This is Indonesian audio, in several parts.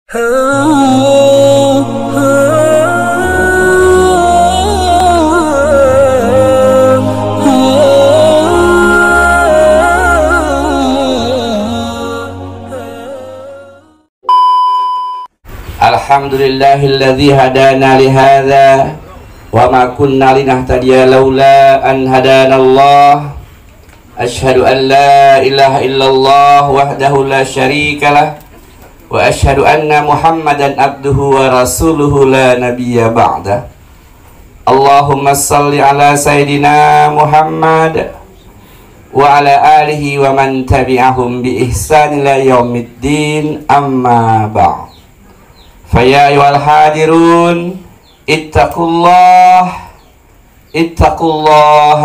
Alhamdulillahilladzi hadana lihadza wa ma kunna linahtadiya laula an hadanallah. Asyhadu an la ilaha illallah wahdahu la syarikalah wa asyhadu anna Muhammadan abduhu wa rasuluhu la nabiyya ba'da. Allahumma salli ala sayidina Muhammad wa ala alihi wa man tabi'ahum bi ihsan ila yaumiddin, amma ba'd. Faya ayyuhal hadirun ittaqullaha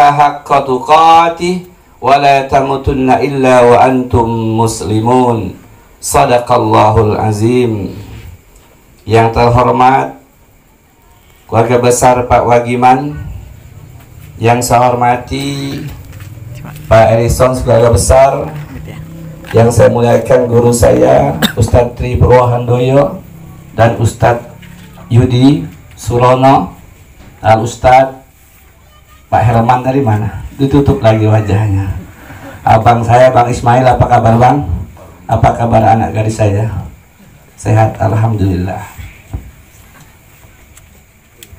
haqqa tuqatih wa la tamutunna illa wa antum muslimun. Sadaqallahul azim. Yang terhormat keluarga besar Pak Wagiman, yang saya hormati Pak Erison keluarga besar, yang saya muliakan guru saya Ustadz Tri Purwohandoyo dan Ustadz Yudi Surono dan Ustadz Pak Herman dari mana? Ditutup lagi wajahnya. Abang saya Bang Ismail, apa kabar Bang? Apa kabar anak gadis saya? Sehat alhamdulillah.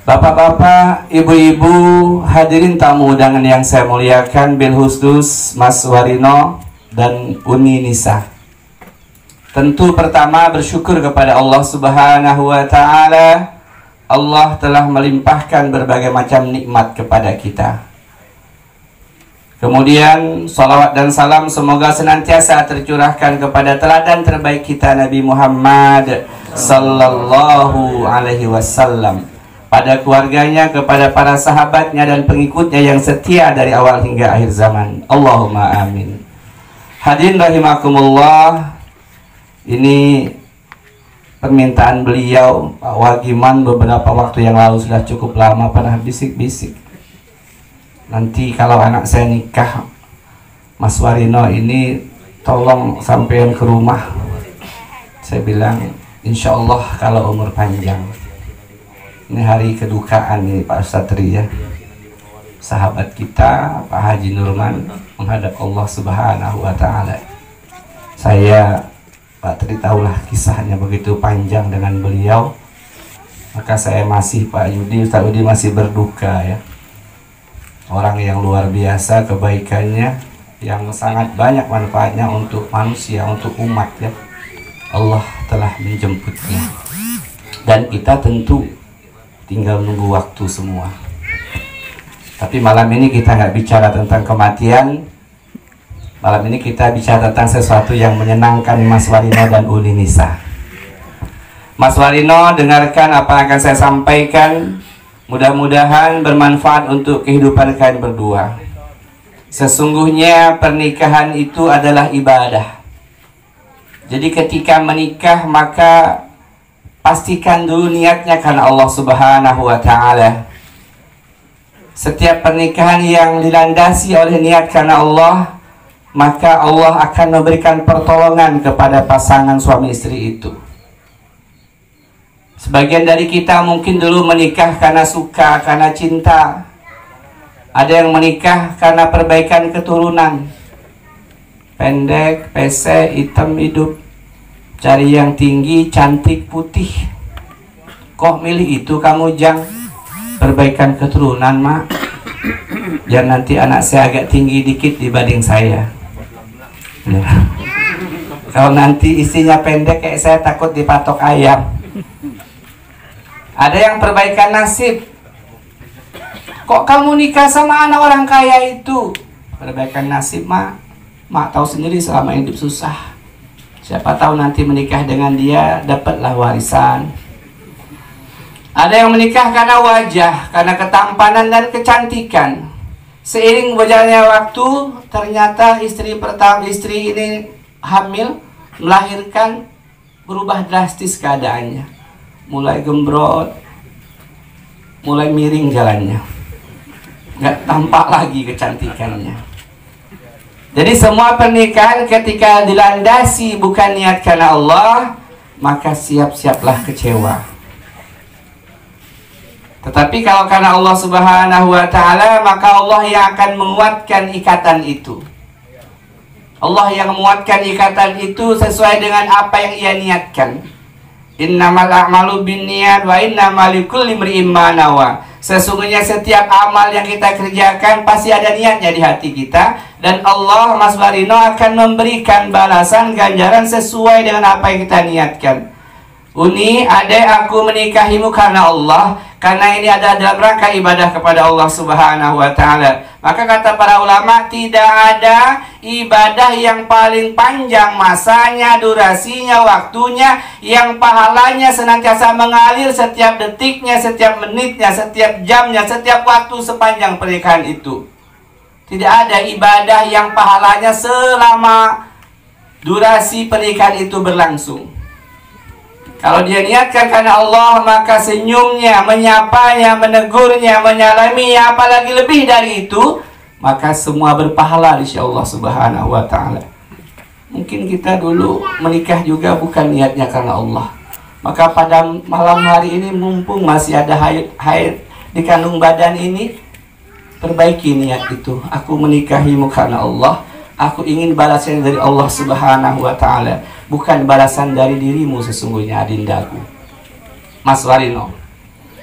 Bapak-bapak, ibu-ibu, hadirin tamu undangan yang saya muliakan, bil khusus Mas Warino dan Uni Nisa. Tentu pertama bersyukur kepada Allah Subhanahu wa taala. Allah telah melimpahkan berbagai macam nikmat kepada kita. Kemudian salawat dan salam semoga senantiasa tercurahkan kepada teladan terbaik kita Nabi Muhammad sallallahu alaihi wasallam, pada keluarganya, kepada para sahabatnya dan pengikutnya yang setia dari awal hingga akhir zaman. Allahumma amin. Hadirin rahimakumullah, ini permintaan beliau Pak Wagiman beberapa waktu yang lalu, sudah cukup lama pernah bisik-bisik, nanti kalau anak saya nikah Mas Warino ini tolong sampein ke rumah. Saya bilang insya Allah kalau umur panjang. Ini hari kedukaan ini Pak Ustadz Tri ya, sahabat kita Pak Haji Nurman menghadap Allah Subhanahu wa taala. Saya Pak Tri tahulah kisahnya begitu panjang dengan beliau, maka saya masih Pak Yudi, Ustaz Yudi masih berduka ya. Orang yang luar biasa kebaikannya, yang sangat banyak manfaatnya untuk manusia, untuk umat ya. Allah telah menjemputnya dan kita tentu tinggal nunggu waktu semua. Tapi malam ini kita nggak bicara tentang kematian. Malam ini kita bicara tentang sesuatu yang menyenangkan Mas Warino dan Uni Nisa. Mas Warino, dengarkan apa yang akan saya sampaikan. Mudah-mudahan bermanfaat untuk kehidupan kalian berdua. Sesungguhnya pernikahan itu adalah ibadah. Jadi ketika menikah maka pastikan dulu niatnya karena Allah Subhanahu wa taala. Setiap pernikahan yang dilandasi oleh niat karena Allah, maka Allah akan memberikan pertolongan kepada pasangan suami istri itu. Sebagian dari kita mungkin dulu menikah karena suka, karena cinta. Ada yang menikah karena perbaikan keturunan. Pendek, pesek, hitam hidup. Cari yang tinggi, cantik, putih. Kok milih itu kamu Jang? Perbaikan keturunan mak. Biar nanti anak saya agak tinggi dikit dibanding saya. Ya. Kalau nanti istrinya pendek kayak saya takut dipatok ayam. Ada yang perbaikan nasib. Kok kamu nikah sama anak orang kaya itu? Perbaikan nasib mak. Mak tahu sendiri selama hidup susah. Siapa tahu nanti menikah dengan dia dapatlah warisan. Ada yang menikah karena wajah, karena ketampanan dan kecantikan. Seiring berjalannya waktu, ternyata istri ini hamil, melahirkan, berubah drastis keadaannya. Mulai gembrot, mulai miring jalannya, nggak tampak lagi kecantikannya. Jadi semua pernikahan ketika dilandasi bukan niat karena Allah, maka siap-siaplah kecewa. Tetapi kalau karena Allah Subhanahu wa Ta'ala, maka Allah yang akan menguatkan ikatan itu. Allah yang menguatkan ikatan itu sesuai dengan apa yang ia niatkan. Innamal a'malu binniyat wa innamal likulli imri'in ma nawa. Sesungguhnya setiap amal yang kita kerjakan pasti ada niatnya di hati kita, dan Allah, Mas Barino, akan memberikan balasan ganjaran sesuai dengan apa yang kita niatkan. Uni, adek, aku menikahimu karena Allah, karena ini adalah dalam rangka ibadah kepada Allah Subhanahu wa Ta'ala. Maka kata para ulama, tidak ada ibadah yang paling panjang masanya, durasinya, waktunya, yang pahalanya senantiasa mengalir setiap detiknya, setiap menitnya, setiap jamnya, setiap waktu sepanjang pernikahan itu. Tidak ada ibadah yang pahalanya selama durasi pernikahan itu berlangsung. Kalau dia niatkan karena Allah, maka senyumnya, menyapanya, menegurnya, menyalaminya, apalagi lebih dari itu, maka semua berpahala insya Allah Subhanahu wa Ta'ala. Mungkin kita dulu menikah juga bukan niatnya karena Allah, maka pada malam hari ini, mumpung masih ada haid di kandung badan ini, perbaiki niat itu. Aku menikahimu karena Allah, aku ingin balasan dari Allah Subhanahu wa Ta'ala, bukan balasan dari dirimu sesungguhnya, adindaku. Mas Warino.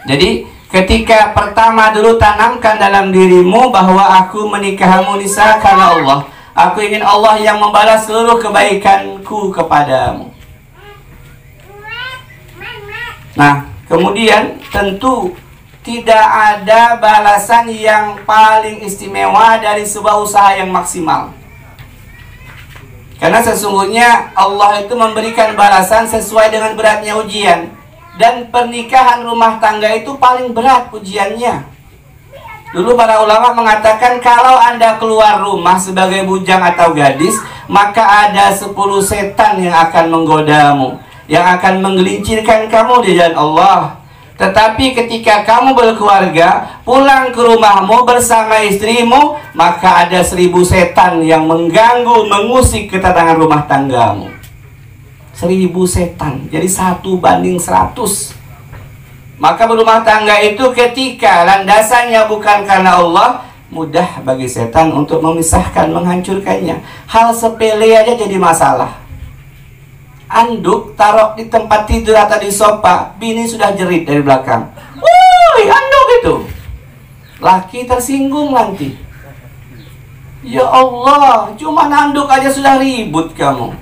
Jadi ketika pertama dulu tanamkan dalam dirimu bahwa aku menikahmu nisa karena Allah, aku ingin Allah yang membalas seluruh kebaikanku kepadamu. Nah, kemudian tentu tidak ada balasan yang paling istimewa dari sebuah usaha yang maksimal. Karena sesungguhnya Allah itu memberikan balasan sesuai dengan beratnya ujian. Dan pernikahan rumah tangga itu paling berat ujiannya. Dulu para ulama mengatakan kalau Anda keluar rumah sebagai bujang atau gadis, maka ada 10 setan yang akan menggodamu, yang akan menggelincirkan kamu di jalan Allah. Tetapi ketika kamu berkeluarga, pulang ke rumahmu bersama istrimu, maka ada 1000 setan yang mengganggu, mengusik ketenangan rumah tanggamu. 1000 setan, jadi 1:100. Maka berumah tangga itu ketika landasannya bukan karena Allah, mudah bagi setan untuk memisahkan, menghancurkannya. Hal sepele aja jadi masalah. Anduk taruh di tempat tidur atau di sofa, bini sudah jerit dari belakang, "Woi, anduk itu!" Laki tersinggung nanti. Ya Allah, cuma anduk aja sudah ribut kamu,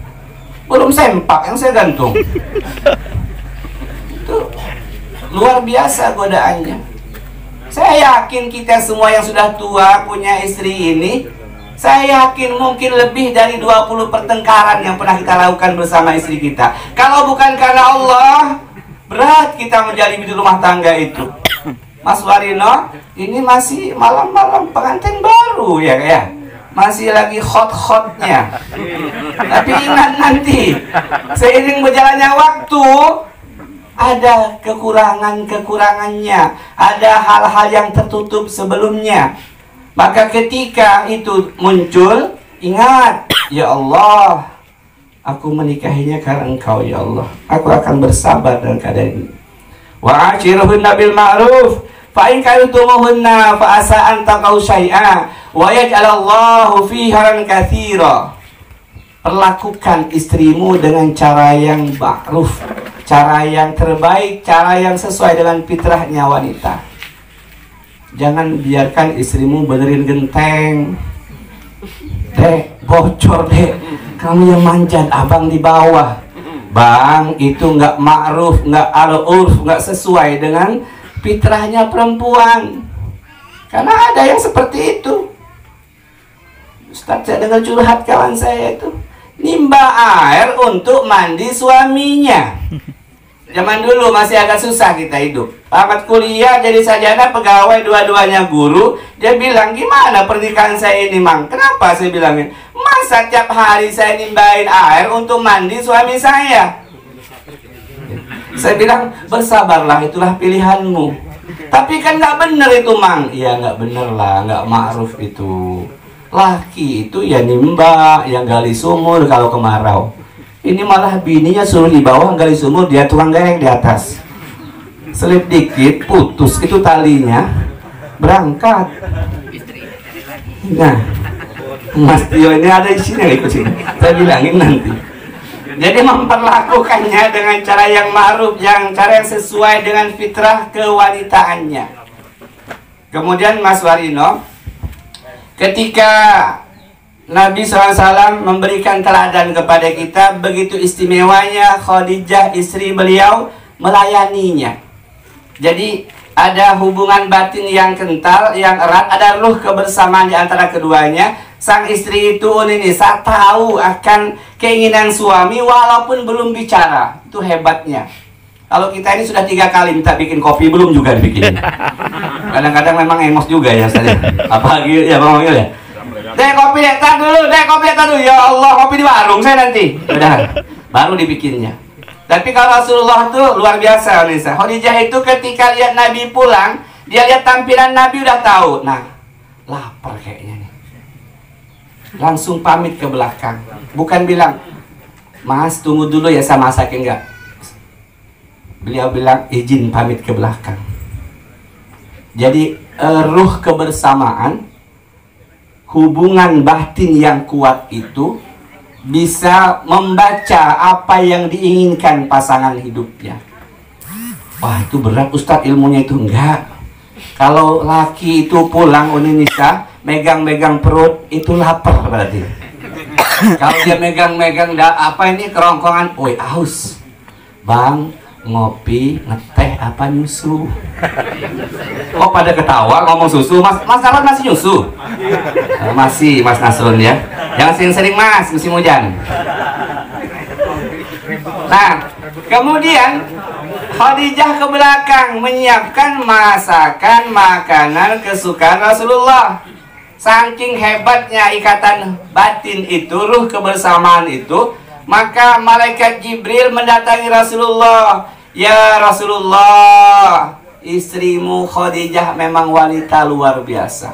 belum sempak yang saya gantung. Itu luar biasa godaannya. Saya yakin kita semua yang sudah tua punya istri ini, saya yakin mungkin lebih dari 20 pertengkaran yang pernah kita lakukan bersama istri kita. Kalau bukan karena Allah, berat kita menjalani di rumah tangga itu. Mas Warino, ini masih malam-malam pengantin baru ya? Masih lagi hot-hotnya. Tapi ingat nanti, seiring berjalannya waktu, ada kekurangan-kekurangannya, ada hal-hal yang tertutup sebelumnya. Maka ketika itu muncul, ingat, ya Allah, aku menikahinya karena Engkau ya Allah. Aku akan bersabar dengan keadaan ini. Wa ashiruhunna bil ma'ruf, fa in kartumuhunna fa asa an taqau syai'a wa yaj'alallahu fihi khairan katsira. Perlakukan istrimu dengan cara yang ma'ruf, cara yang terbaik, cara yang sesuai dengan fitrahnya wanita. Jangan biarkan istrimu benerin genteng. Dek, bocor dek, kamu yang manjat, abang di bawah. Bang, itu nggak ma'ruf, nggak al-urf, nggak sesuai dengan fitrahnya perempuan. Karena ada yang seperti itu. Ustaz, saya dengar curhat kawan saya itu, nimba air untuk mandi suaminya. Zaman dulu masih agak susah kita hidup. Tamat kuliah jadi sarjana pegawai, dua-duanya guru. Dia bilang, gimana pernikahan saya ini mang? Kenapa? Saya bilangin, masa tiap hari saya nimbain air untuk mandi suami saya? Saya bilang, bersabarlah, itulah pilihanmu. Tapi kan nggak bener itu mang. Iya nggak bener lah, nggak ma'ruf itu. Laki itu ya nimba, yang gali sumur kalau kemarau. Ini malah bininya suruh di bawah gali sumur, dia tukang gareng di atas. Selip dikit putus itu talinya, berangkat. Nah, Mas Tio ini ada isinya ikut sini. Saya bilangin nanti. Jadi memperlakukannya dengan cara yang ma'ruf, cara yang sesuai dengan fitrah kewanitaannya. Kemudian Mas Warino, ketika Nabi SAW memberikan teladan kepada kita, begitu istimewanya Khadijah istri beliau melayaninya. Jadi ada hubungan batin yang kental, yang erat, ada ruh kebersamaan di antara keduanya. Sang istri itu Nisa tahu akan keinginan suami walaupun belum bicara. Itu hebatnya. Kalau kita ini sudah 3 kali minta bikin kopi, belum juga dibikin. Kadang-kadang memang emos juga ya saya. Apalagi ya Bang Mangil ya. Dek kopi tak dulu, ya Allah, kopi di warung saya nanti. Udah, baru dibikinnya. Tapi kalau Rasulullah tuh luar biasa, Nisa. Khadijah itu ketika lihat Nabi pulang, dia lihat tampilan Nabi udah tahu. Nah, lapar kayaknya nih. Langsung pamit ke belakang. Bukan bilang, Mas tunggu dulu ya saya masakin, enggak. Beliau bilang izin pamit ke belakang. Jadi ruh kebersamaan, hubungan batin yang kuat itu bisa membaca apa yang diinginkan pasangan hidupnya. Wah, itu berat Ustadz ilmunya itu. Enggak. Kalau laki itu pulang Nisa megang-megang perut, itu lapar berarti. Kalau dia megang-megang apa ini kerongkongan, woi aus. Bang, ngopi, ngeteh apa nyusu? Kok pada ketawa ngomong susu? Mas Nasrun masih nyusu? Masih Mas Nasrun ya. Jangan sering-sering Mas, musim hujan. Nah, kemudian Khadijah ke belakang menyiapkan masakan makanan kesukaan Rasulullah. Saking hebatnya ikatan batin itu, ruh kebersamaan itu, maka malaikat Jibril mendatangi Rasulullah. Ya Rasulullah, istrimu Khadijah memang wanita luar biasa.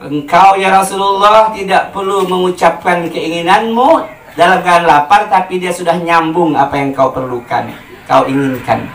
Engkau ya Rasulullah tidak perlu mengucapkan keinginanmu dalam keadaan lapar, tapi dia sudah nyambung apa yang kau perlukan, kau inginkan.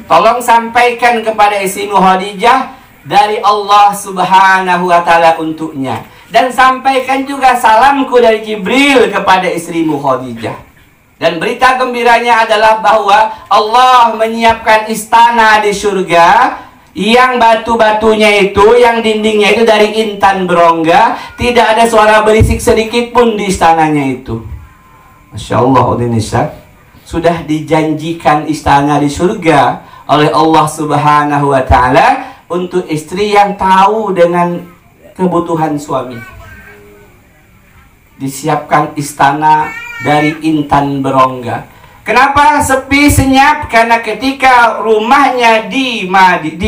Tolong sampaikan kepada istrimu Khadijah dari Allah Subhanahu wa Ta'ala untuknya. Dan sampaikan juga salamku dari Jibril kepada istrimu Khadijah. Dan berita gembiranya adalah bahwa Allah menyiapkan istana di surga yang batu-batunya itu, yang dindingnya itu dari intan berongga. Tidak ada suara berisik sedikit pun di istananya itu. Masya Allah, Indonesia sudah dijanjikan istana di surga oleh Allah Subhanahu wa Ta'ala untuk istri yang tahu dengan kebutuhan suami. Disiapkan istana dari intan berongga. Kenapa sepi senyap? Karena ketika rumahnya di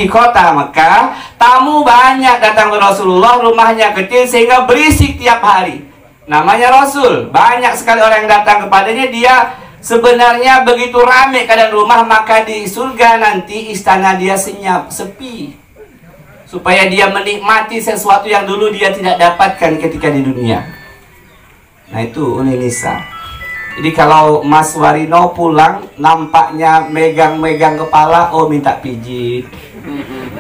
kota Mekah, tamu banyak datang ke Rasulullah, rumahnya kecil sehingga berisik tiap hari. Namanya Rasul, banyak sekali orang yang datang kepadanya. Dia sebenarnya begitu ramai keadaan rumah, maka di surga nanti istana dia senyap, sepi, supaya dia menikmati sesuatu yang dulu dia tidak dapatkan ketika di dunia. Nah itu Nisa. Jadi kalau Mas Warino pulang nampaknya megang-megang kepala, oh minta pijit.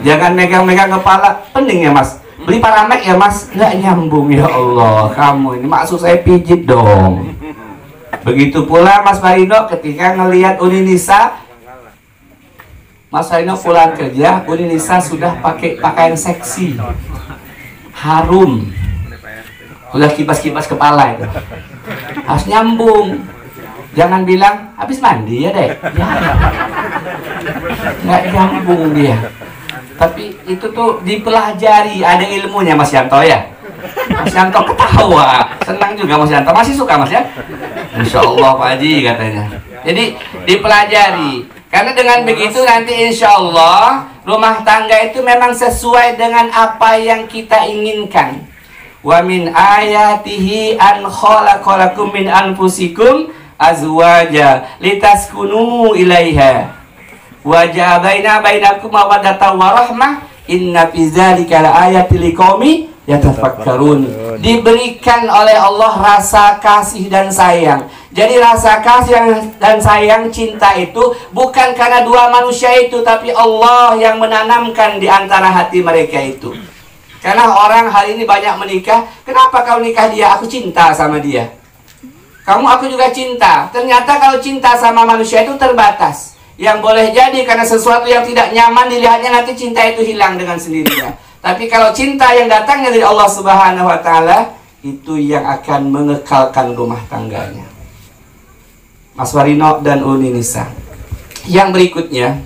Jangan megang-megang kepala, pening ya Mas. Beli Paramek ya Mas, nggak nyambung ya Allah. Kamu ini maksud saya pijit dong. Begitu pula Mas Warino ketika ngelihat Nisa. Mas Warino pulang kerja, Nisa sudah pakai pakaian seksi, harum, udah kipas-kipas kepala itu. Harus nyambung. Jangan bilang habis mandi ya deh. Ya. Nggak nyambung dia. Tapi itu tuh dipelajari, ada ilmunya Mas Yanto ya. Mas Yanto ketawa, senang juga Mas Yanto. Masih suka Mas ya? Insya Allah Pak Haji katanya. Jadi dipelajari. Karena dengan begitu nanti insya Allah rumah tangga itu memang sesuai dengan apa yang kita inginkan. Wa min ayatihi an khalaqalakum min anfusikum azwaja litaskunu ilaiha wa ja'ala bainakum mawaddatan wa rahmah inna fi dzalika laayatil liqaumi yatafakkarun. Diberikan oleh Allah rasa kasih dan sayang. Jadi rasa kasih dan sayang, cinta itu bukan karena dua manusia itu, tapi Allah yang menanamkan di antara hati mereka itu. Karena orang hari ini banyak menikah, kenapa kau nikah dia? Aku cinta sama dia. Kamu, aku juga cinta. Ternyata kalau cinta sama manusia itu terbatas. Yang boleh jadi karena sesuatu yang tidak nyaman dilihatnya, nanti cinta itu hilang dengan sendirinya. Tapi kalau cinta yang datangnya dari Allah Subhanahu wa Ta'ala, itu yang akan mengekalkan rumah tangganya. Mas Warino dan Uni Nisa. Yang berikutnya,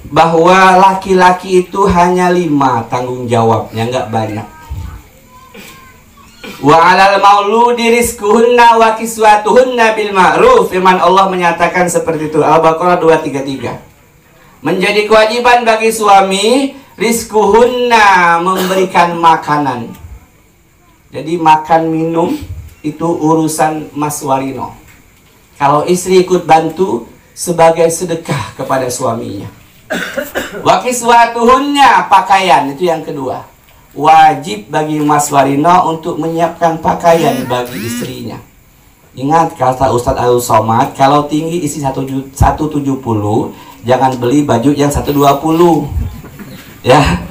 bahwa laki-laki itu hanya 5 tanggung jawabnya, nggak banyak. Wa 'alal mauludi rizquhunna wa kiswatuhunna bil ma'ruf. Firman Allah menyatakan seperti itu, Al-Baqarah 233. Menjadi kewajiban bagi suami rizquhunna, memberikan makanan. Jadi makan minum itu urusan Mas Warino. Kalau istri ikut bantu sebagai sedekah kepada suaminya. Wa kiswatuhunna, pakaian, itu yang kedua. Wajib bagi Mas Warino untuk menyiapkan pakaian bagi istrinya. Ingat kata Ustadz Al-Somad, kalau tinggi isi 170, jangan beli baju yang 120. Ya,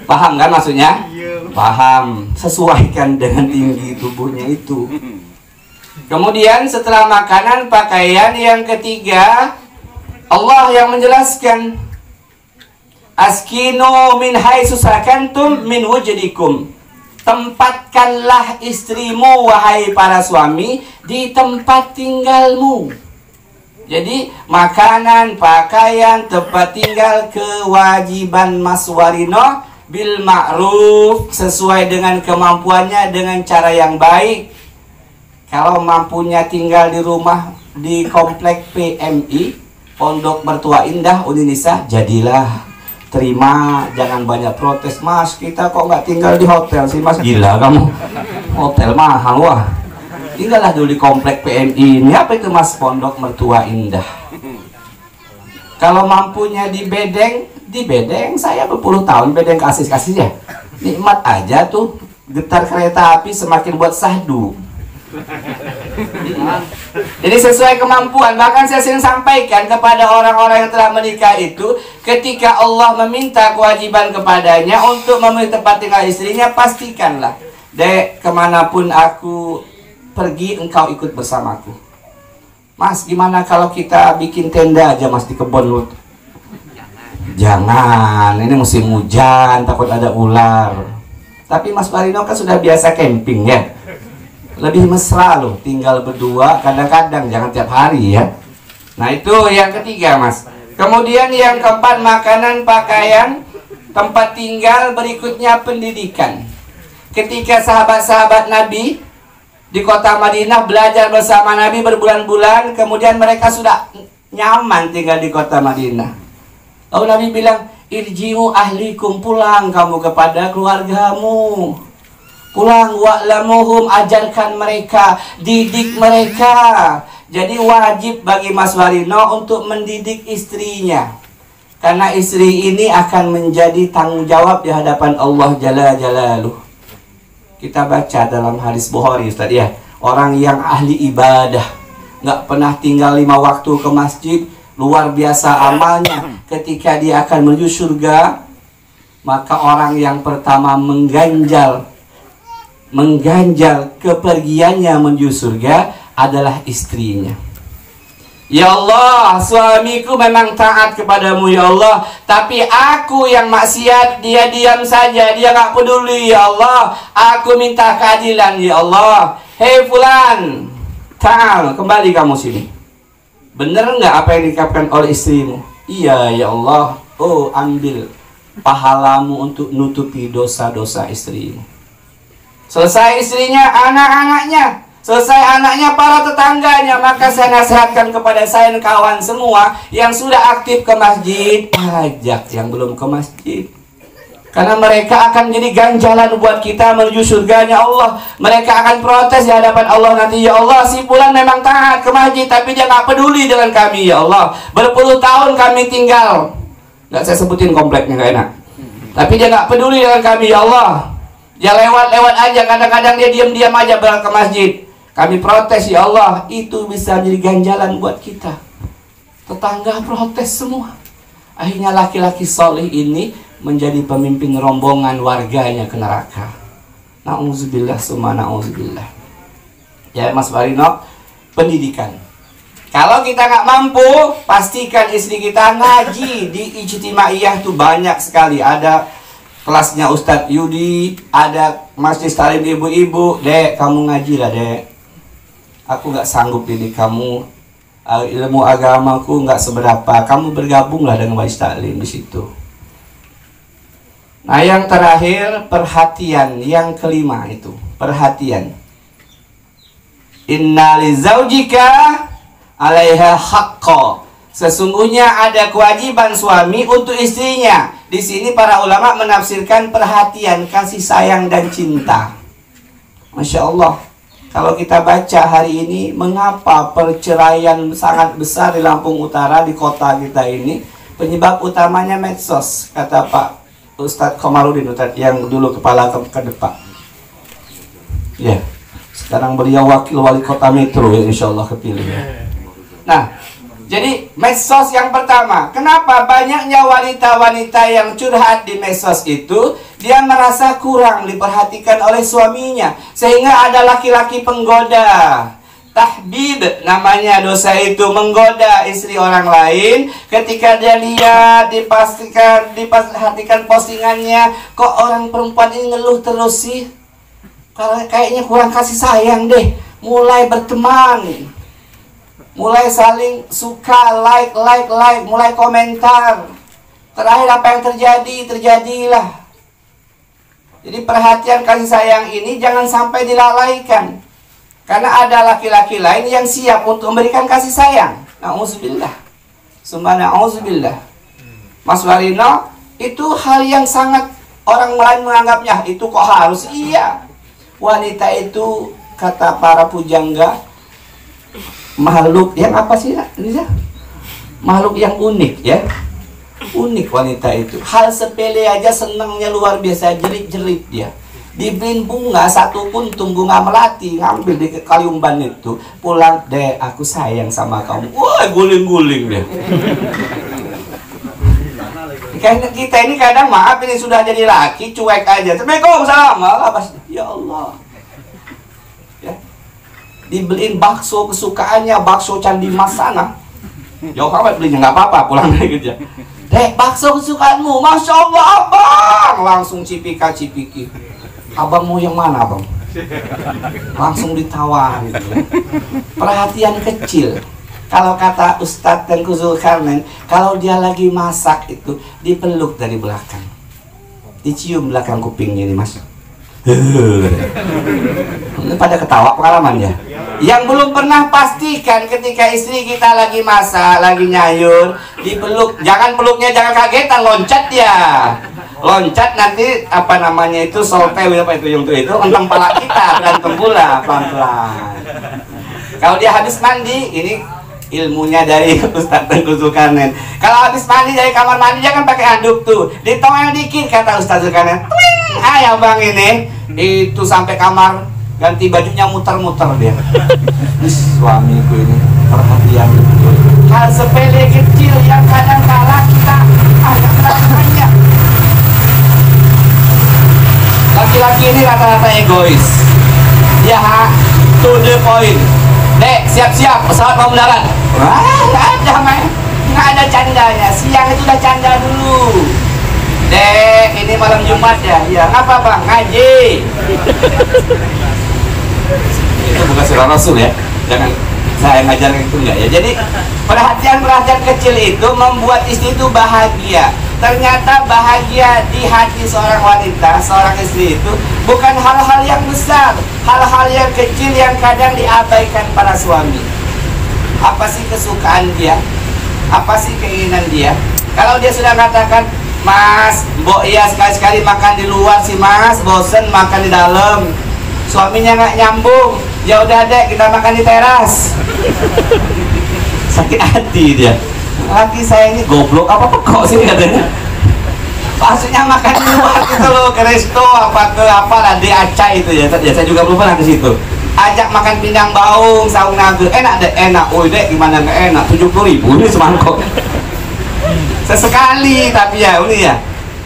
paham kan maksudnya? Paham. Sesuaikan dengan tinggi tubuhnya itu. Kemudian setelah makanan, pakaian, yang ketiga Allah yang menjelaskan, askinu min haitsu sakantum min wujdikum. Tempatkanlah istrimu, wahai para suami, di tempat tinggalmu. Jadi makanan, pakaian, tempat tinggal, kewajiban Mas Warino bil ma'ruf, sesuai dengan kemampuannya, dengan cara yang baik. Kalau mampunya tinggal di rumah di komplek PMI, Pondok Mertua Indah Uni Nisa, jadilah, terima, jangan banyak protes. Mas, kita kok nggak tinggal di hotel sih Mas? Gila kamu, hotel mahal. Wah, tinggallah dulu di komplek PMI ini. Apa itu Mas? Pondok Mertua Indah. Kalau mampunya di Bedeng, saya berpuluh tahun Bedeng kasih ya, nikmat aja tuh. Getar kereta api semakin buat sahdu. Jadi sesuai kemampuan. Bahkan saya sering sampaikan kepada orang-orang yang telah menikah itu, ketika Allah meminta kewajiban kepadanya untuk memilih tempat tinggal istrinya, pastikanlah, Dek, kemanapun aku pergi, engkau ikut bersamaku. Mas, gimana kalau kita bikin tenda aja Mas di kebun lu? Jangan, ini musim hujan, takut ada ular. Tapi Mas Warino kan sudah biasa camping ya, lebih mesra loh, tinggal berdua, kadang-kadang, jangan tiap hari ya. Nah itu yang ketiga Mas. Kemudian yang keempat, makanan, pakaian, tempat tinggal. Berikutnya pendidikan. Ketika sahabat-sahabat Nabi di kota Madinah belajar bersama Nabi berbulan-bulan, kemudian mereka sudah nyaman tinggal di kota Madinah. Lalu Nabi bilang, irji'u ahlikum, pulang kamu kepada keluargamu. Pulang, wa'lamuhum, ajarkan mereka, didik mereka. Jadi wajib bagi Mas Warino untuk mendidik istrinya. Karena istri ini akan menjadi tanggung jawab di hadapan Allah Jalla Jalaluh. Kita baca dalam hadis Bukhari Ustaz ya, orang yang ahli ibadah, nggak pernah tinggal 5 waktu ke masjid, luar biasa amalnya. Ketika dia akan menuju surga, maka orang yang pertama mengganjal kepergiannya menuju surga adalah istrinya. Ya Allah, suamiku memang taat kepadamu ya Allah, tapi aku yang maksiat, dia diam saja, dia gak peduli ya Allah. Aku minta keadilan ya Allah. Hei fulan, ta'al, kembali kamu sini. Bener nggak apa yang dikatakan oleh istrimu? Iya ya Allah. Oh, ambil pahalamu untuk nutupi dosa-dosa istrimu. Selesai istrinya, anak-anaknya, selesai anaknya, para tetangganya, maka saya nasihatkan kepada saya dan kawan semua yang sudah aktif ke masjid, ajak yang belum ke masjid. Karena mereka akan jadi ganjalan buat kita menuju surganya Allah. Mereka akan protes di hadapan Allah nanti, ya Allah, si fulan memang taat ke masjid, tapi dia nggak peduli dengan kami ya Allah. Berpuluh tahun kami tinggal, nggak saya sebutin kompleknya, nggak enak. Tapi dia nggak peduli dengan kami ya Allah. Dia lewat-lewat aja, kadang-kadang dia diam-diam aja berangkat ke masjid. Kami protes, ya Allah, itu bisa jadi ganjalan buat kita. Tetangga protes semua. Akhirnya laki-laki soleh ini menjadi pemimpin rombongan warganya ke neraka. Na'udzubillah summa na'udzubillah. Ya Mas Barino, pendidikan. Kalau kita nggak mampu, pastikan istri kita ngaji. Di Ijtimaiyah tuh banyak sekali. Ada kelasnya Ustadz Yudi, ada Masjid Talim ibu-ibu. Dek, kamu ngaji lah dek. Aku nggak sanggup didik kamu. Ilmu agamaku nggak seberapa. Kamu bergabunglah dengan Masjid Talim di situ. Nah, yang terakhir perhatian. Yang kelima itu perhatian. Inna li zaujika 'alaiha haqqo. Sesungguhnya ada kewajiban suami untuk istrinya. Di sini para ulama menafsirkan perhatian, kasih sayang dan cinta. Masya Allah. Kalau kita baca hari ini, mengapa perceraian sangat besar di Lampung Utara, di kota kita ini? Penyebab utamanya medsos, kata Pak Ustadz Komarudin, Ustadz yang dulu kepala ke depan. Ya, sekarang beliau wakil wali kota Metro, ya, insya Allah kepilih. Nah, jadi medsos yang pertama. Kenapa banyaknya wanita-wanita yang curhat di medsos itu? Dia merasa kurang diperhatikan oleh suaminya, sehingga ada laki-laki penggoda. Tahbib namanya dosa itu, menggoda istri orang lain. Ketika dia lihat, diperhatikan postingannya, kok orang perempuan ini ngeluh terus sih? Kayaknya kurang kasih sayang deh. Mulai berteman, mulai saling suka, like, mulai komentar. Terakhir apa yang terjadi? Terjadilah. Jadi perhatian kasih sayang ini jangan sampai dilalaikan. Karena ada laki-laki lain yang siap untuk memberikan kasih sayang. Na'udzubillah. Summa na'udzubillah. Mas Warino, itu hal yang sangat orang lain menganggapnya, itu kok harus? Iya. Wanita itu, kata para pujangga, makhluk yang apa sih? Makhluk yang unik, ya. Unik wanita itu. Hal sepele aja senangnya luar biasa, jerit-jerit dia. Dibeliin bunga satu puntung bunga melati, ngambil di kaliumban itu, pulang, deh aku sayang sama kamu. Wah, guling-guling deh. Kita ini kadang, maaf, ini sudah jadi laki, cuek aja. Assalamualaikum, salam. Ya Allah. Ya. Dibeliin bakso kesukaannya, bakso Candi Mas sana. Jauh amat belinya, nggak apa-apa, pulang lagi aja. Dek, bakso kesukaanmu, Masya Allah abang. Langsung cipika-cipiki. Abang mau yang mana abang? Langsung ditawarin. Perhatian kecil. Kalau kata Ustadz Tengku Zulkarnain, kalau dia lagi masak itu, dipeluk dari belakang, dicium belakang kupingnya nih mas. Ini pada ketawa pengalaman ya. Yang belum pernah, pastikan ketika istri kita lagi masak, lagi nyayur, dipeluk. Jangan peluknya, jangan kagetan, loncat ya. Loncat nanti apa namanya itu, solpew apa itu yang itu enteng pala kita, berantem pula pelan-pelan. Kalau dia habis mandi, ini ilmunya dari Ustadz Tengku Zulkarnain. Kalau habis mandi dari kamar mandi, jangan pakai handuk tuh, ditongeng dikit, kata Ustadz Zulkarnain. Ayah bang ini, itu sampai kamar ganti bajunya muter-muter dia. Suamiku ini perhatian betul. Hal sepele kecil yang kadang kala kita agak melakukannya. Laki-laki ini rata-rata egois. Dia to the point. Dek, siap-siap, pesawat mau mendarat. Nggak ada candanya. Siang itu udah canda dulu. Dek, ini malam Jumat ya? Iya, ngapa bang? Ngaji. Itu bukan surah Rasul ya. Jangan saya ngajarkan itu enggak ya. Jadi perhatian-perhatian kecil itu membuat istri itu bahagia. Ternyata bahagia di hati seorang wanita, seorang istri itu bukan hal-hal yang besar, hal-hal yang kecil yang kadang diabaikan para suami. Apa sih kesukaan dia? Apa sih keinginan dia? Kalau dia sudah katakan, Mas, Mbok ya sekali-sekali makan di luar sih Mas, bosen makan di dalam. Suaminya nggak nyambung, ya udah deh kita makan di teras. Sakit hati dia. Laki saya ini goblok apa kok sih katanya. Maksudnya makan di luar gitu loh, ke resto apa ke apa lah di Aceh itu ya. Saya juga belum pernah ke situ. Ajak makan pindang baung, saung naga, enak deh, enak. Oh deh, gimana nggak enak? 70.000 ini semangkok. Sesekali tapi ya, ini ya.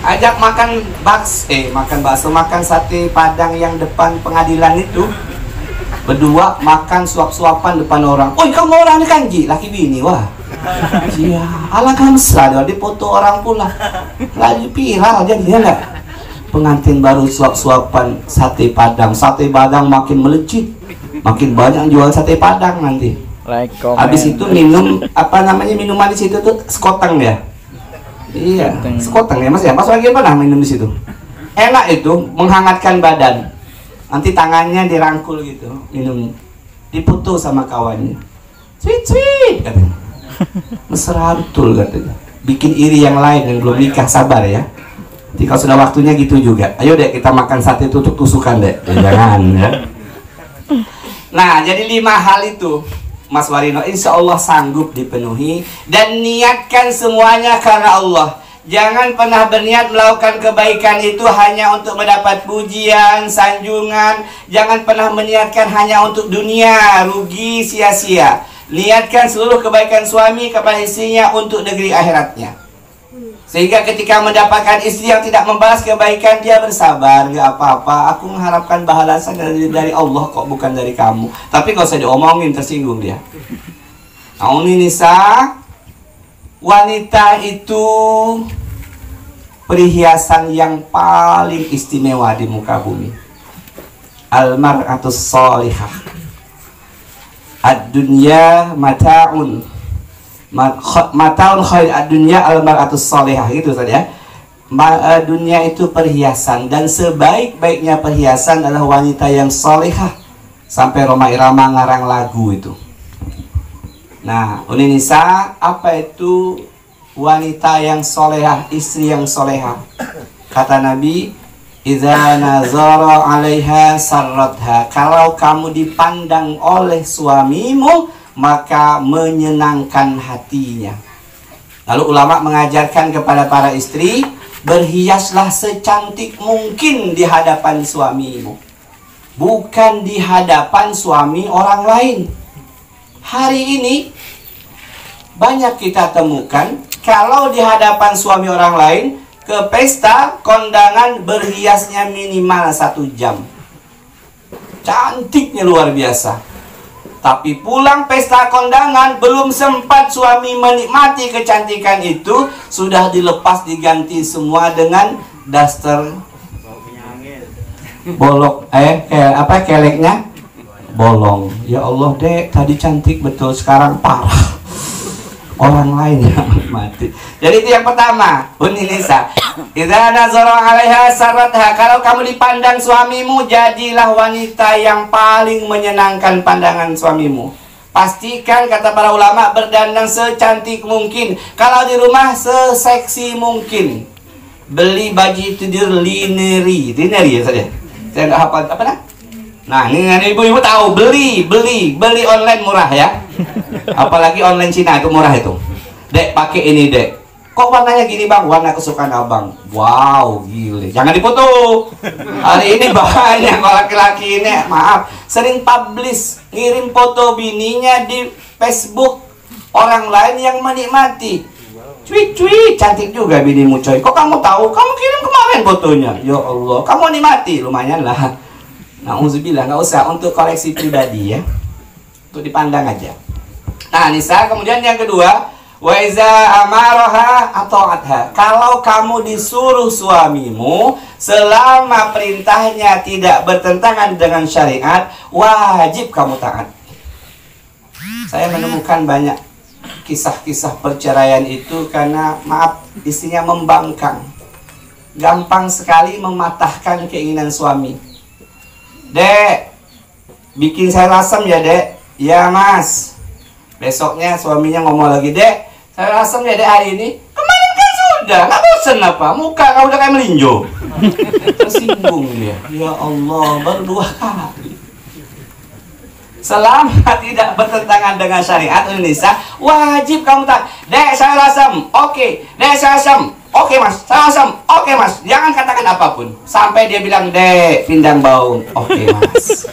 Ajak makan makan bakso, makan sate Padang yang depan pengadilan itu. Berdua makan suap-suapan depan orang. Oh, kamu orang ini kanji, laki bini, wah. Iya, alangkah mesra dia dipoto orang pula. Lagi viral jadi ya enggak? Pengantin baru suap-suapan sate Padang. Sate Padang makin melejit. Makin banyak jual sate Padang nanti. Habis itu minum apa namanya minuman di situ tuh sekoteng ya. Iya, sekoteng ya Mas ya. Mas lagi pernah minum di situ. Enak itu, menghangatkan badan. Nanti tangannya dirangkul gitu, minum. Dipoto sama kawannya. Sweet katanya. Mesra betul katanya. Bikin iri yang lain yang belum nikah, sabar ya. Jadi kalau sudah waktunya gitu juga. Ayo deh kita makan sate tutuk-tusukan deh. Jangan ya. Nah, jadi 5 hal itu Mas Warino insya Allah sanggup dipenuhi. Dan niatkan semuanya karena Allah. Jangan pernah berniat melakukan kebaikan itu hanya untuk mendapat pujian, sanjungan. Jangan pernah meniatkan hanya untuk dunia, rugi sia-sia. Niatkan seluruh kebaikan suami kepada istrinya untuk negeri akhiratnya. Sehingga ketika mendapatkan istri yang tidak membalas kebaikan, dia bersabar, gak apa-apa. Aku mengharapkan balasan dari Allah kok, bukan dari kamu. Tapi kalau saya diomongin tersinggung dia. Auni nisa, wanita itu perhiasan yang paling istimewa di muka bumi. Al-mar'atus salihah. Ad-dunya mata'un. Mata'un khair ad-dunya al-mar'atus salihah. Gitu saja. Dunia itu perhiasan, dan sebaik-baiknya perhiasan adalah wanita yang salihah. Sampai Roma Irama ngarang lagu itu. Nah, Uni Nisa, apa itu wanita yang solehah, istri yang solehah? Kata Nabi, idza nazara 'alaiha sarratha. Kalau kamu dipandang oleh suamimu, maka menyenangkan hatinya. Lalu ulama mengajarkan kepada para istri, berhiaslah secantik mungkin di hadapan suamimu, bukan di hadapan suami orang lain. Hari ini banyak kita temukan kalau di hadapan suami orang lain, ke pesta kondangan berhiasnya minimal 1 jam. Cantiknya luar biasa. Tapi pulang pesta kondangan belum sempat suami menikmati kecantikan itu, sudah dilepas diganti semua dengan daster bolok keleknya bolong. Ya Allah dek, tadi cantik betul, sekarang parah. Orang lain yang mati. Jadi itu yang pertama, Uni Nisa. Idza nazara 'alaiha sarratha. Kalau kamu dipandang suamimu, jadilah wanita yang paling menyenangkan pandangan suamimu. Pastikan, kata para ulama, berdandan secantik mungkin. Kalau di rumah, seseksi mungkin. Beli baju tidur lineri ya saja. Saya nggak hafal apa nah? Nah, ini ibu-ibu tahu, beli online murah ya. Apalagi online Cina itu murah itu. Dek, pakai ini dek. Kok warnanya gini bang? Warna kesukaan abang. Wow, gile. Jangan dipoto. Hari ini banyak kalau laki-laki ini, maaf, sering publish, ngirim foto bininya di Facebook orang lain yang menikmati. Cuy, cantik juga binimu coy. Kok kamu tahu? Kamu kirim kemarin fotonya. Ya Allah, kamu nikmati, lumayan lah. Nauzubillah, nggak usah untuk koleksi pribadi ya, untuk dipandang aja. Nah Nisa, kemudian yang kedua, wa iza amaroha ata'atha. Kalau kamu disuruh suamimu, selama perintahnya tidak bertentangan dengan syariat, wajib kamu taat. Saya menemukan banyak kisah-kisah perceraian itu karena maaf, istrinya membangkang, gampang sekali mematahkan keinginan suami. Dek, bikin sayur asam ya dek. Ya mas. Besoknya suaminya ngomong lagi, dek, sayur asam ya dek hari ini. Kemarin kan sudah, nggak bosan apa? Muka kau udah kayak melinjo. Tersinggung dia. Ya Allah, baru 2 kali. Selama tidak bertentangan dengan syariat Indonesia, wajib kamu tak. Dek, sayur asam. Oke, dek, sayur asam. Oke mas, sama-sama. Oke mas, jangan katakan apapun sampai dia bilang, Dek, pindang baung. Oke mas.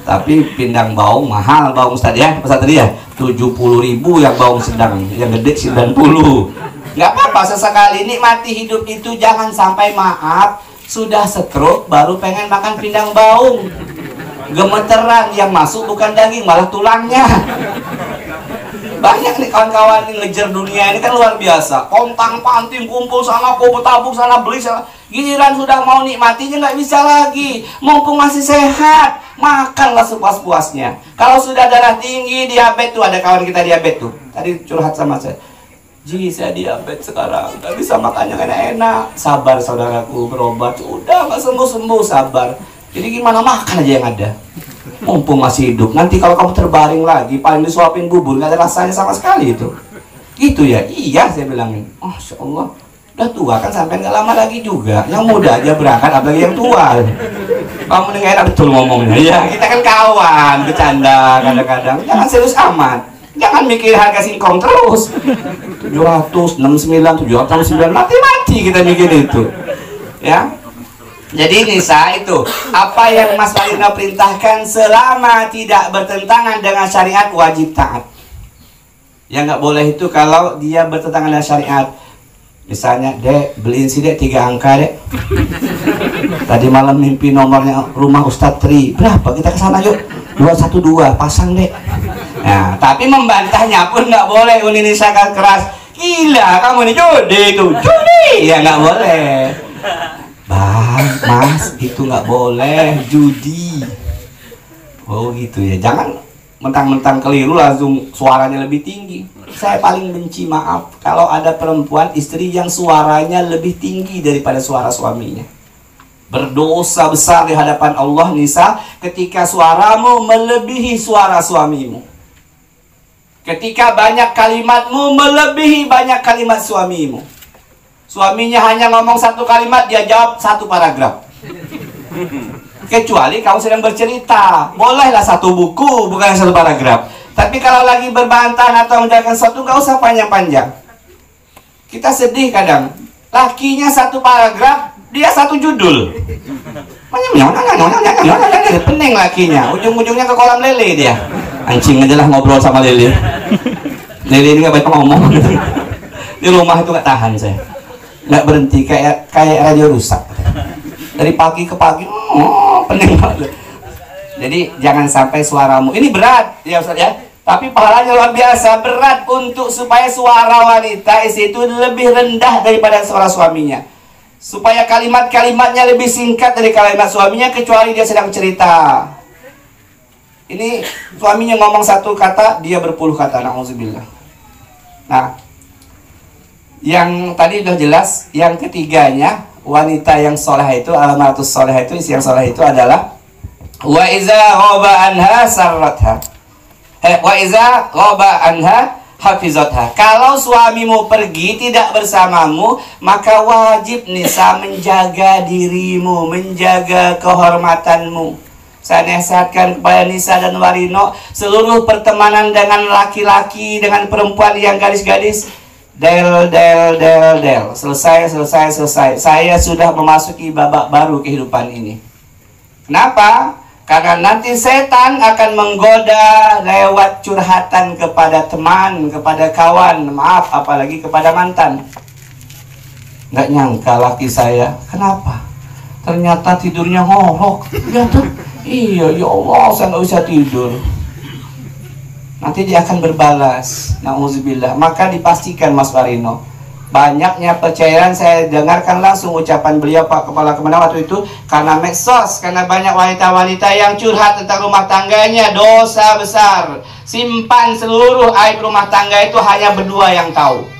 Tapi pindang baung mahal, baung Ustaz ya, Ustaz tadi ya 70.000 yang baung sedang, yang gede 90. Nggak apa-apa, sesekali nikmati hidup itu. Jangan sampai maaf sudah stroke baru pengen makan pindang baung. Gemeteran, yang masuk bukan daging malah tulangnya. Banyak nih kawan-kawan yang ngejar dunia ini kan luar biasa. Kontang panting, kumpul sana, kumpul tabung sana, beli sana. Giliran sudah mau nikmatinya nggak bisa lagi. Mumpung masih sehat, makanlah sepuas-puasnya. Kalau sudah darah tinggi, diabetes tuh, ada kawan kita diabetes tuh. Tadi curhat sama saya. Ji, saya diabetes sekarang, nggak bisa makan yang enak-enak. Sabar saudaraku, berobat. Udah nggak sembuh-sembuh, sabar. Jadi gimana, makan aja yang ada. Mumpung masih hidup, nanti kalau kamu terbaring lagi, paling disuapin bubur, nggak ada rasanya sama sekali itu. Gitu ya? Iya, saya bilangin. Masya Allah, udah tua kan, sampai nggak lama lagi juga. Yang muda aja berangkat, apalagi yang tua. Kamu nih enak betul ngomongnya. Ya, kita kan kawan, bercanda kadang-kadang. Jangan serius amat. Jangan mikir harga singkong terus. 769, 769, mati-mati kita mikir itu. Ya. Jadi Nisa itu apa yang Mas Warino perintahkan selama tidak bertentangan dengan syariat wajib taat. Yang nggak boleh itu kalau dia bertentangan dengan syariat. Misalnya, Dek, beliin sih Dek 3 angka Dek. Tadi malam mimpi nomornya rumah Ustadz Tri. Berapa? Kita kesana yuk. 212 pasang Dek. Nah, tapi membantahnya pun nggak boleh. Uni Nisa kan keras. Gila kamu nih, judi itu, judi. Ya nggak boleh. Bang, mas, itu nggak boleh, judi. Oh gitu ya, jangan mentang-mentang keliru langsung suaranya lebih tinggi. Saya paling benci, maaf, kalau ada perempuan istri yang suaranya lebih tinggi daripada suara suaminya. Berdosa besar di hadapan Allah, Nisa, ketika suaramu melebihi suara suamimu. Ketika banyak kalimatmu melebihi banyak kalimat suamimu. Suaminya hanya ngomong 1 kalimat, dia jawab 1 paragraf. Kecuali kamu sedang bercerita, bolehlah 1 buku, bukan 1 paragraf. Tapi kalau lagi berbantah atau menjalankan sesuatu, nggak usah panjang-panjang. Kita sedih kadang, lakinya 1 paragraf, dia 1 judul. Pening lakinya, ujung-ujungnya ke kolam lele dia. Anjing aja lah ngobrol sama lele. Lele ini nggak banyak ngomong. Di rumah itu nggak tahan saya. Nggak berhenti, kayak radio rusak dari pagi ke pagi. Pening banget. Jadi jangan sampai suaramu ini berat ya Ustaz ya, tapi pahalanya luar biasa. Berat untuk supaya suara wanita itu lebih rendah daripada suara suaminya, supaya kalimat-kalimatnya lebih singkat dari kalimat suaminya, kecuali dia sedang cerita. Ini suaminya ngomong 1 kata, dia berpuluh kata. Na'udzubillah. Nah, yang tadi udah jelas. Yang ketiganya, wanita yang soleh itu, alamatus soleh itu, isi yang soleh itu adalah wa iza ghaba anha sarratha, wa iza ghaba anha hafizatha. Kalau suamimu pergi tidak bersamamu, maka wajib Nisa menjaga dirimu, menjaga kehormatanmu. Saya nasihatkan kepada Nisa dan Warino, seluruh pertemanan dengan laki-laki, dengan perempuan yang gadis-gadis, del. Selesai. Saya sudah memasuki babak baru kehidupan ini. Kenapa? Karena nanti setan akan menggoda lewat curhatan kepada teman, kepada kawan, maaf, apalagi kepada mantan. Nggak nyangka laki saya, kenapa? Ternyata tidurnya ngorok. Ya tuh, iya, ya Allah, saya nggak bisa tidur. Nanti dia akan berbalas. Na'udzubillah. Maka dipastikan Mas Warino, banyaknya percayaan saya dengarkan langsung ucapan beliau Pak Kepala Kemenang waktu itu, karena medsos, karena banyak wanita-wanita yang curhat tentang rumah tangganya. Dosa besar. Simpan seluruh aib rumah tangga itu hanya berdua yang tahu.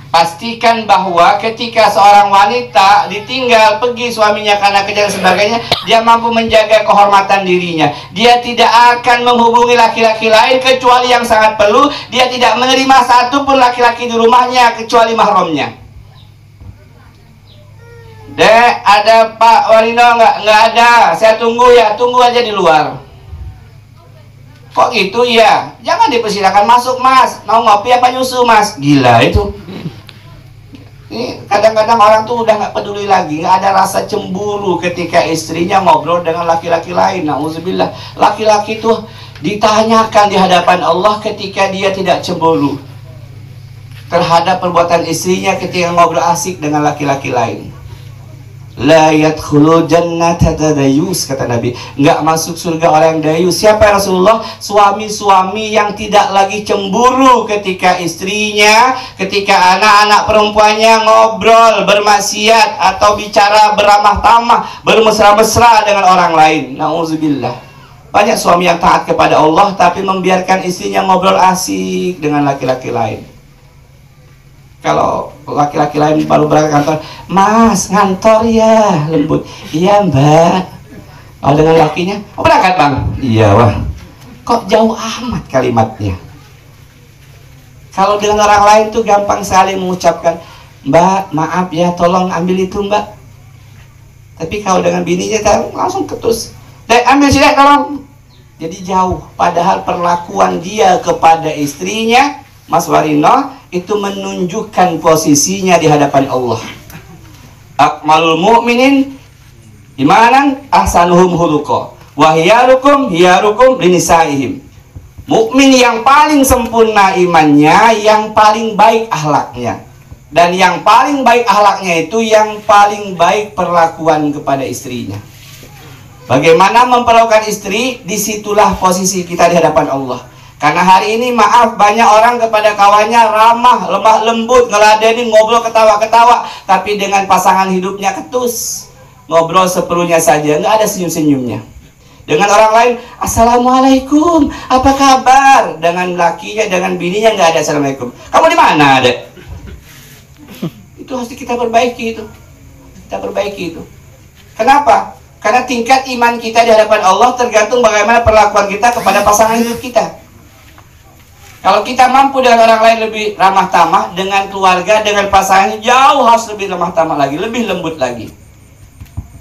Pastikan bahwa ketika seorang wanita ditinggal pergi suaminya karena kerja dan sebagainya, dia mampu menjaga kehormatan dirinya. Dia tidak akan menghubungi laki-laki lain kecuali yang sangat perlu. Dia tidak menerima satu pun laki-laki di rumahnya kecuali mahramnya. Dek, ada Pak Warino nggak? Nggak ada. Saya tunggu ya, tunggu aja di luar. Kok gitu ya? Jangan dipersilakan masuk Mas. Mau ngopi apa nyusu Mas? Gila itu. Ini kadang-kadang orang tuh udah nggak peduli lagi, nggak ada rasa cemburu ketika istrinya ngobrol dengan laki-laki lain. Nauzubillah. Laki-laki tuh ditanyakan di hadapan Allah ketika dia tidak cemburu terhadap perbuatan istrinya ketika ngobrol asik dengan laki-laki lain. La yadkhulul jannata dayus, kata Nabi. Enggak masuk surga orang dayus. Siapa ya Rasulullah? Suami-suami yang tidak lagi cemburu ketika istrinya, ketika anak-anak perempuannya ngobrol, bermaksiat atau bicara beramah tamah, bermesra-mesra dengan orang lain. Nauzubillah. Banyak suami yang taat kepada Allah tapi membiarkan istrinya ngobrol asik dengan laki-laki lain. Kalau laki-laki lain baru berangkat kantor, Mas ngantor ya, lembut. Iya Mbak. Oh dengan lakinya, oh berangkat Bang. Iya wah. Kok jauh amat kalimatnya. Kalau dengan orang lain tuh gampang sekali mengucapkan, Mbak maaf ya, tolong ambil itu Mbak. Tapi kalau dengan bininya kan langsung ketus, Dek ambil sih Dek tolong. Jadi jauh. Padahal perlakuan dia kepada istrinya, Mas Warino, itu menunjukkan posisinya di hadapan Allah. Akmalul mu'minin imanan ahsanuhum khuluqa wa hiyarukum linisaihim. Mukmin yang paling sempurna imannya, yang paling baik akhlaknya. Dan yang paling baik akhlaknya itu yang paling baik perlakuan kepada istrinya. Bagaimana memperlakukan istri, disitulah posisi kita di hadapan Allah. Karena hari ini maaf, banyak orang kepada kawannya ramah, lemah lembut, ngeladenin, ngobrol ketawa-ketawa, tapi dengan pasangan hidupnya ketus, ngobrol seperlunya saja, nggak ada senyum-senyumnya. Dengan orang lain, Assalamualaikum, apa kabar? Dengan lakinya, dengan bininya nggak ada Assalamualaikum. Kamu di mana, Dek? Itu harus kita perbaiki itu. Kita perbaiki itu. Kenapa? Karena tingkat iman kita di hadapan Allah tergantung bagaimana perlakuan kita kepada pasangan hidup kita. Kalau kita mampu dengan orang lain lebih ramah tamah, dengan keluarga, dengan pasangan jauh harus lebih ramah tamah lagi, lebih lembut lagi.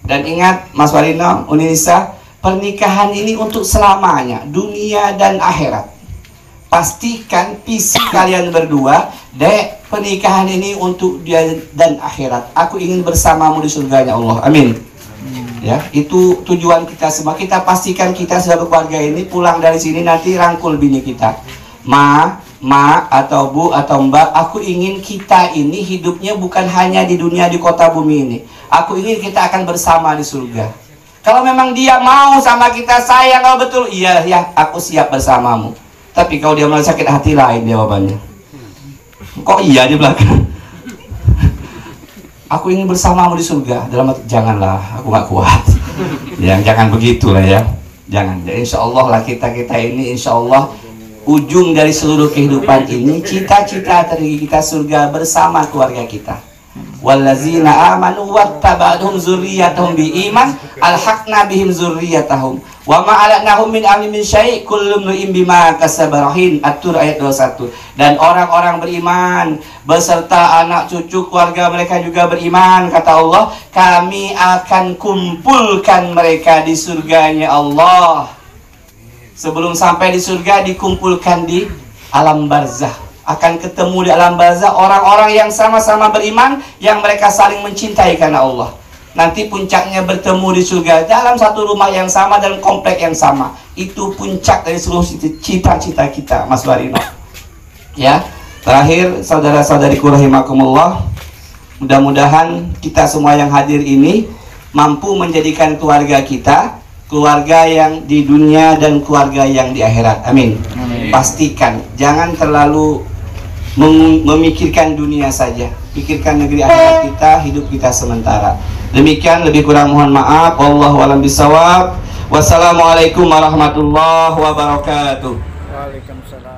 Dan ingat Mas Warino, Unisa, pernikahan ini untuk selamanya, dunia dan akhirat. Pastikan visi kalian berdua, Dek, pernikahan ini untuk dia dan akhirat. Aku ingin bersamamu di surganya Allah. Amin. Ya, itu tujuan kita semua. Kita pastikan kita sebagai keluarga ini pulang dari sini nanti rangkul bini kita. Ma atau Bu atau Mbak, aku ingin kita ini hidupnya bukan hanya di dunia, di kota bumi ini. Aku ingin kita akan bersama di surga. Kalau memang dia mau sama kita, sayang, kalau betul, iya ya, aku siap bersamamu. Tapi kalau dia merasa sakit hati, lain jawabannya. Kok iya di belakang? Aku ingin bersamamu di surga. Dalam hati, janganlah, aku gak kuat. Ya, jangan begitulah ya. Jangan. Ya, insya Allah lah kita ini, insya Allah ujung dari seluruh kehidupan ini, cita-cita tertinggi kita surga bersama keluarga kita. Wallazina amanu wattaba'tuhum dzurriyyatuhum biiman alhaqna bihim dzurriyyatahum wa ma alatnahum min amri min syai' kullu imrin bima kasaba rahin. At-Tur ayat 21. Dan orang-orang beriman beserta anak cucu keluarga mereka juga beriman, kata Allah, kami akan kumpulkan mereka di surganya Allah. Sebelum sampai di surga dikumpulkan di alam barzah. Akan ketemu di alam barzah orang-orang yang sama-sama beriman, yang mereka saling mencintai karena Allah. Nanti puncaknya bertemu di surga dalam satu rumah yang sama dan komplek yang sama. Itu puncak dari seluruh cita-cita kita, Mas Warino. Ya, terakhir saudara-saudariku rahimakumullah, mudah-mudahan kita semua yang hadir ini mampu menjadikan keluarga kita keluarga yang di dunia dan keluarga yang di akhirat. Amin. Amin. Pastikan jangan terlalu memikirkan dunia saja, pikirkan negeri akhirat kita, hidup kita sementara. Demikian, lebih kurang mohon maaf. Wallahu a'lam bishawab. Wassalamualaikum warahmatullahi wabarakatuh. Waalaikumsalam.